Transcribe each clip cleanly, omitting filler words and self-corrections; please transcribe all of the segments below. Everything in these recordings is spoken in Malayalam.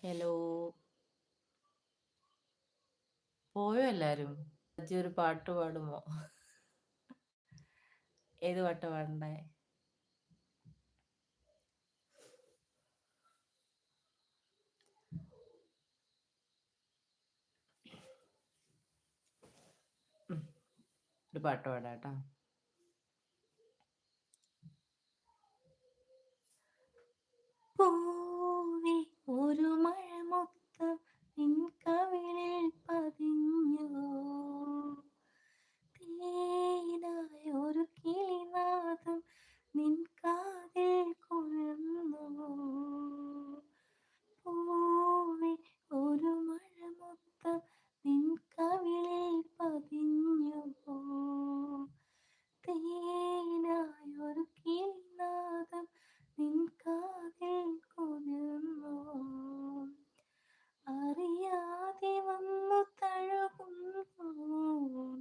ഹലോ. പോയോ എല്ലാരും? അജ്ജി ഒരു പാട്ട് പാടുമോ? ഏത് പാട്ടാ പാടണ്ടേ? ഉം, ഒരു പാട്ട് പാടാട്ടാ. പൂവേ ഒരു മഴമുത്തം നിൻ കവിളിൽ പതിഞ്ഞു, തേനായ ഒരു കിളിനാദം നിൻ കാതിൽ കുഴന്നു. പൂവേ ഒരു മഴമുത്തം നിൻ കവിളിൽ പതിഞ്ഞു, തേനായൊരു കിളിനാദം നിൻ കാതിൽ കുതിർന്നു. അറിയാതെ വന്നു തഴുകുന്നു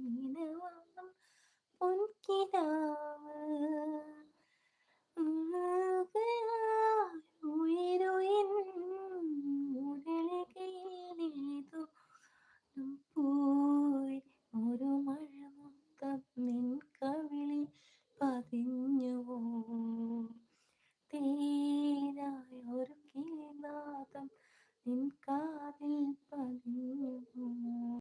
നിനവാം പൊൻകിനാവേ,